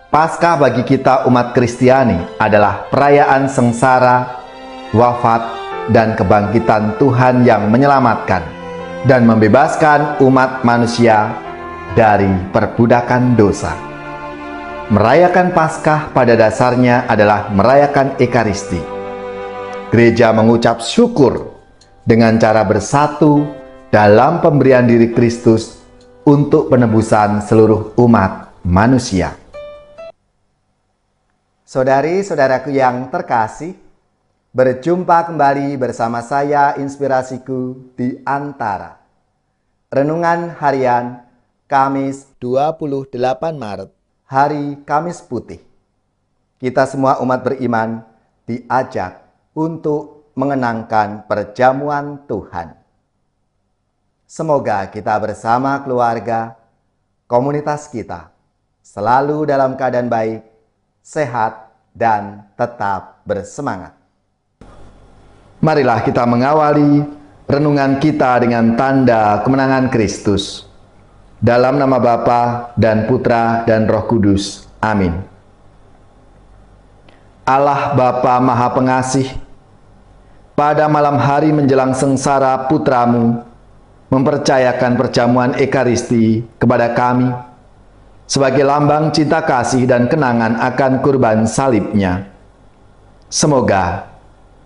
Paskah bagi kita umat Kristiani adalah perayaan sengsara, wafat, dan kebangkitan Tuhan yang menyelamatkan dan membebaskan umat manusia dari perbudakan dosa. Merayakan Paskah pada dasarnya adalah merayakan Ekaristi. Gereja mengucap syukur dengan cara bersatu dalam pemberian diri Kristus untuk penebusan seluruh umat manusia. Saudari-saudaraku yang terkasih, berjumpa kembali bersama saya Inspirasiku di Antara. Renungan harian Kamis 28 Maret, hari Kamis Putih. Kita semua umat beriman diajak untuk mengenangkan perjamuan Tuhan. Semoga kita bersama keluarga, komunitas kita, selalu dalam keadaan baik, sehat, dan tetap bersemangat. Marilah kita mengawali renungan kita dengan tanda kemenangan Kristus. Dalam nama Bapa dan Putra dan Roh Kudus. Amin. Allah Bapa Maha Pengasih, pada malam hari menjelang sengsara Putramu, mempercayakan perjamuan Ekaristi kepada kami, sebagai lambang cinta kasih dan kenangan akan kurban salibnya. Semoga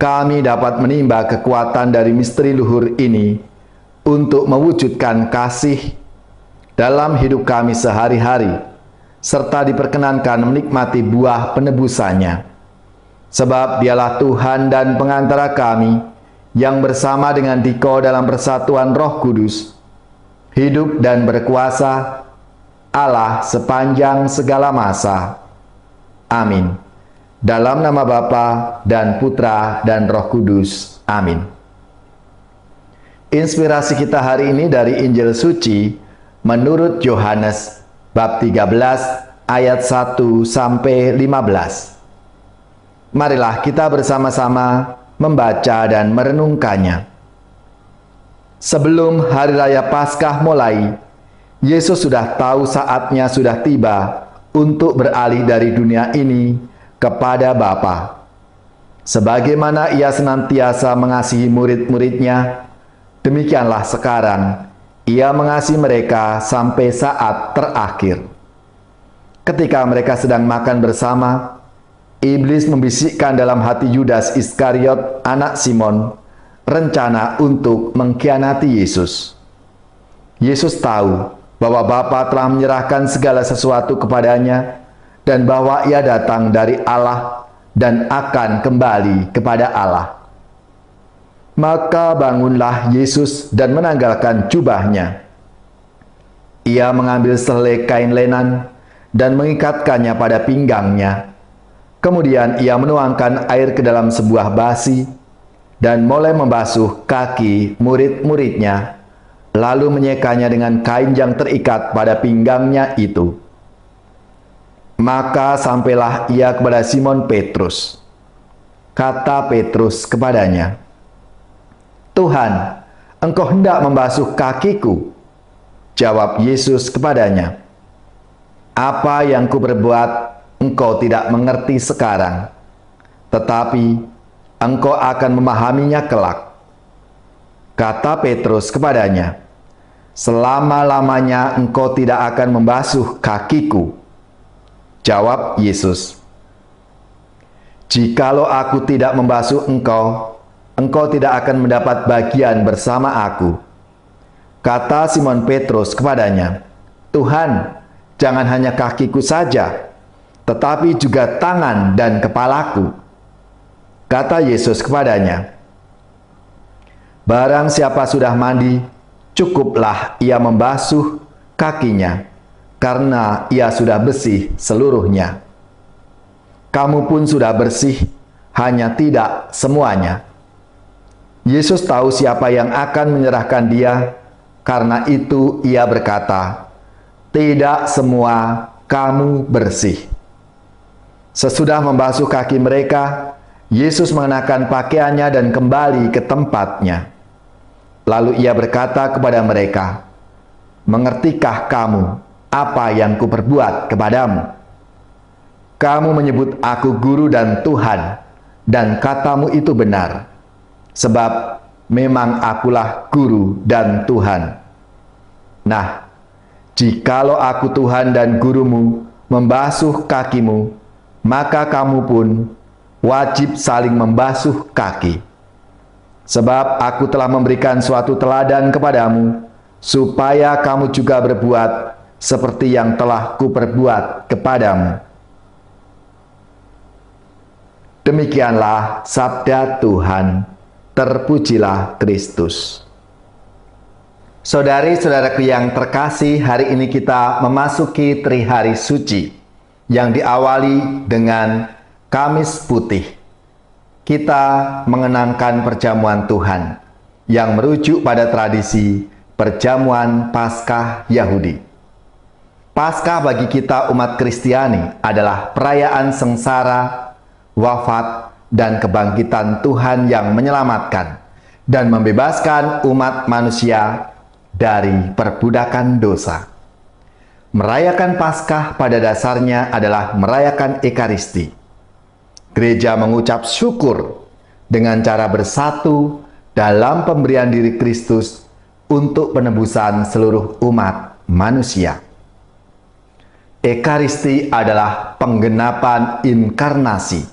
kami dapat menimba kekuatan dari misteri luhur ini untuk mewujudkan kasih dalam hidup kami sehari-hari, serta diperkenankan menikmati buah penebusannya. Sebab dialah Tuhan dan pengantara kami yang bersama dengan Diko dalam persatuan Roh Kudus, hidup dan berkuasa Allah sepanjang segala masa. Amin. Dalam nama Bapa dan Putra dan Roh Kudus. Amin. Inspirasi kita hari ini dari Injil Suci menurut Yohanes bab 13 ayat 1 sampai 15. Marilah kita bersama-sama membaca dan merenungkannya. Sebelum hari raya Paskah mulai, Yesus sudah tahu saatnya sudah tiba untuk beralih dari dunia ini kepada Bapa. Sebagaimana ia senantiasa mengasihi murid-muridnya, demikianlah sekarang ia mengasihi mereka sampai saat terakhir. Ketika mereka sedang makan bersama, iblis membisikkan dalam hati Yudas Iskariot, anak Simon, rencana untuk mengkhianati Yesus. Yesus tahu bahwa Bapa telah menyerahkan segala sesuatu kepadanya dan bahwa ia datang dari Allah dan akan kembali kepada Allah. Maka bangunlah Yesus dan menanggalkan jubahnya. Ia mengambil sehelai kain lenan dan mengikatkannya pada pinggangnya. Kemudian ia menuangkan air ke dalam sebuah basi dan mulai membasuh kaki murid-muridnya, lalu menyekanya dengan kain yang terikat pada pinggangnya itu. Maka sampailah ia kepada Simon Petrus. Kata Petrus kepadanya, "Tuhan, engkau hendak membasuh kakiku?" Jawab Yesus kepadanya, "Apa yang kuperbuat engkau tidak mengerti sekarang, tetapi engkau akan memahaminya kelak." Kata Petrus kepadanya, "Selama-lamanya engkau tidak akan membasuh kakiku." Jawab Yesus, "Jikalau aku tidak membasuh engkau, engkau tidak akan mendapat bagian bersama aku." Kata Simon Petrus kepadanya, "Tuhan, jangan hanya kakiku saja, tetapi juga tangan dan kepalaku." Kata Yesus kepadanya, "Barang siapa sudah mandi, cukuplah ia membasuh kakinya, karena ia sudah bersih seluruhnya. Kamu pun sudah bersih, hanya tidak semuanya." Yesus tahu siapa yang akan menyerahkan dia, karena itu ia berkata, "Tidak semua kamu bersih." Sesudah membasuh kaki mereka, Yesus mengenakan pakaiannya dan kembali ke tempatnya. Lalu ia berkata kepada mereka, "Mengertikah kamu apa yang kuperbuat kepadamu?" kamu menyebut aku guru dan Tuhan, dan katamu itu benar, sebab memang akulah guru dan Tuhan. Nah, jikalau aku Tuhan dan gurumu membasuh kakimu, maka kamu pun wajib saling membasuh kaki. Sebab aku telah memberikan suatu teladan kepadamu, supaya kamu juga berbuat seperti yang telah kuperbuat kepadamu. Demikianlah sabda Tuhan. Terpujilah Kristus. Saudari-saudaraku yang terkasih, hari ini kita memasuki Trihari Suci yang diawali dengan Kamis Putih. Kita mengenangkan perjamuan Tuhan yang merujuk pada tradisi perjamuan Paskah Yahudi. Paskah bagi kita umat Kristiani adalah perayaan sengsara, wafat, dan kebangkitan Tuhan yang menyelamatkan dan membebaskan umat manusia dari perbudakan dosa. Merayakan Paskah pada dasarnya adalah merayakan Ekaristi. Gereja mengucap syukur dengan cara bersatu dalam pemberian diri Kristus untuk penebusan seluruh umat manusia. Ekaristi adalah penggenapan inkarnasi,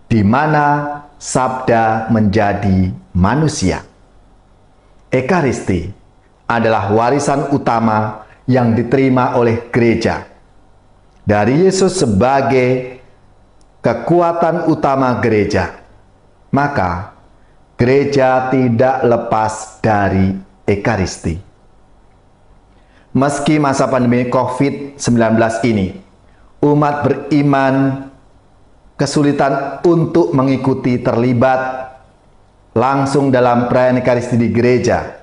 di mana sabda menjadi manusia. Ekaristi adalah warisan utama yang diterima oleh gereja dari Yesus sebagai kekuatan utama gereja. Maka gereja tidak lepas dari Ekaristi. Meski masa pandemi COVID-19 ini, umat beriman kesulitan untuk mengikuti terlibat langsung dalam perayaan Ekaristi di gereja,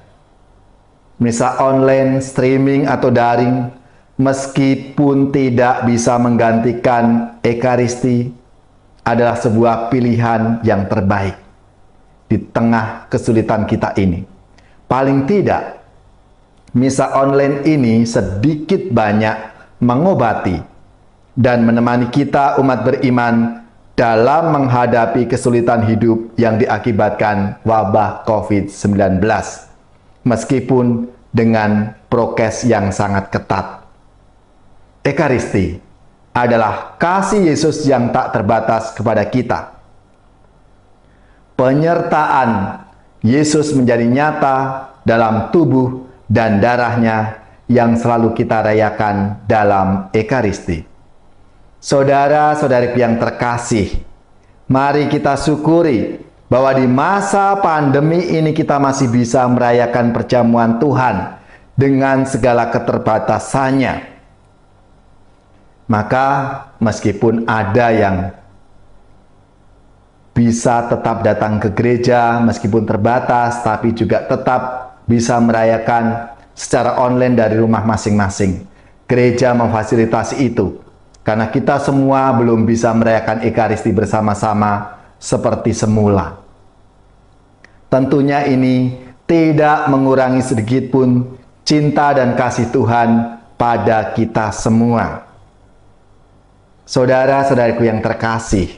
misal online, streaming, atau daring, meskipun tidak bisa menggantikan Ekaristi, adalah sebuah pilihan yang terbaik di tengah kesulitan kita ini. Paling tidak, misa online ini sedikit banyak mengobati dan menemani kita umat beriman dalam menghadapi kesulitan hidup yang diakibatkan wabah COVID-19, meskipun dengan prokes yang sangat ketat. Ekaristi adalah kasih Yesus yang tak terbatas kepada kita. Penyertaan Yesus menjadi nyata dalam tubuh dan darahnya yang selalu kita rayakan dalam Ekaristi. Saudara-saudari yang terkasih, mari kita syukuri bahwa di masa pandemi ini kita masih bisa merayakan perjamuan Tuhan dengan segala keterbatasannya. Maka meskipun ada yang bisa tetap datang ke gereja meskipun terbatas, tapi juga tetap bisa merayakan secara online dari rumah masing-masing. Gereja memfasilitasi itu, karena kita semua belum bisa merayakan Ekaristi bersama-sama seperti semula. Tentunya ini tidak mengurangi sedikit pun cinta dan kasih Tuhan pada kita semua. Saudara-saudariku yang terkasih,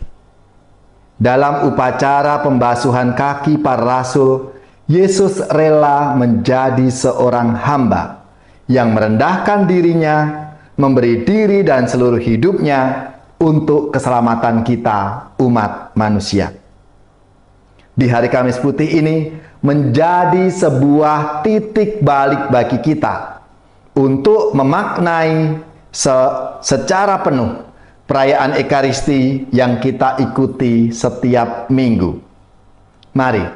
dalam upacara pembasuhan kaki para rasul, Yesus rela menjadi seorang hamba yang merendahkan dirinya, memberi diri dan seluruh hidupnya untuk keselamatan kita, umat manusia. Di hari Kamis Putih ini menjadi sebuah titik balik bagi kita untuk memaknai secara penuh perayaan Ekaristi yang kita ikuti setiap minggu. Mari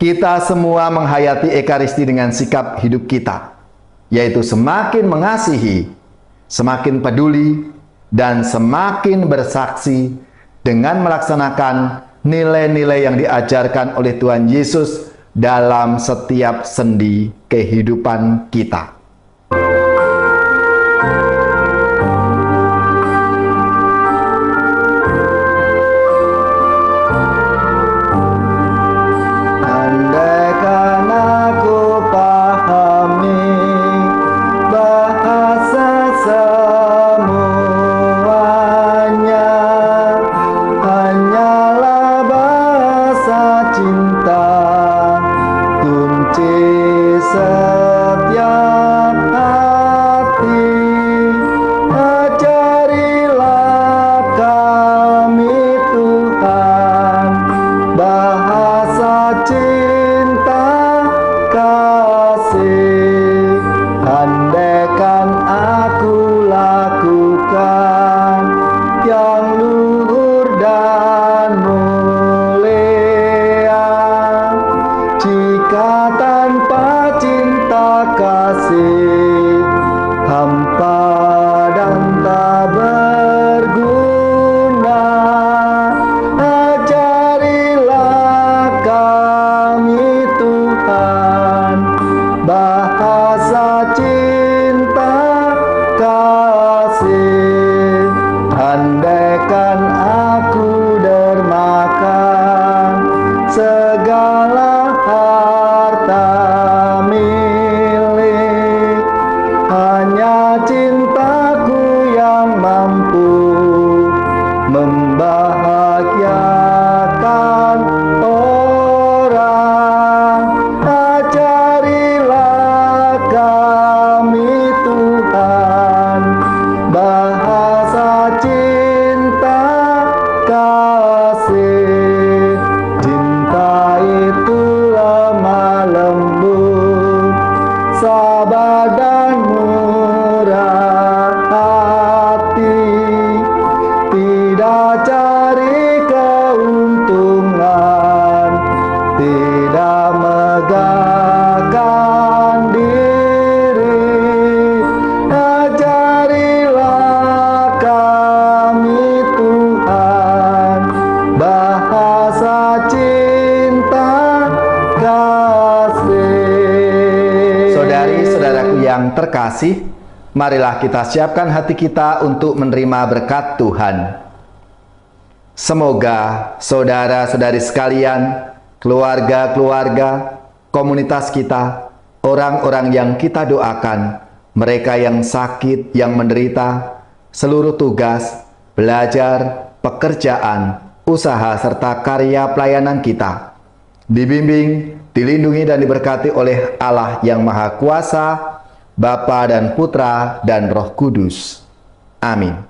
kita semua menghayati Ekaristi dengan sikap hidup kita, yaitu semakin mengasihi, semakin peduli, dan semakin bersaksi dengan melaksanakan nilai-nilai yang diajarkan oleh Tuhan Yesus dalam setiap sendi kehidupan kita. rasa cinta kasih. Saudari-saudaraku yang terkasih, marilah kita siapkan hati kita untuk menerima berkat Tuhan. Semoga saudara-saudari sekalian, keluarga-keluarga, komunitas kita, orang-orang yang kita doakan, mereka yang sakit, yang menderita, seluruh tugas, belajar, pekerjaan, usaha, serta karya pelayanan kita, dibimbing, dilindungi, dan diberkati oleh Allah yang Maha Kuasa, Bapa dan Putra dan Roh Kudus. Amin.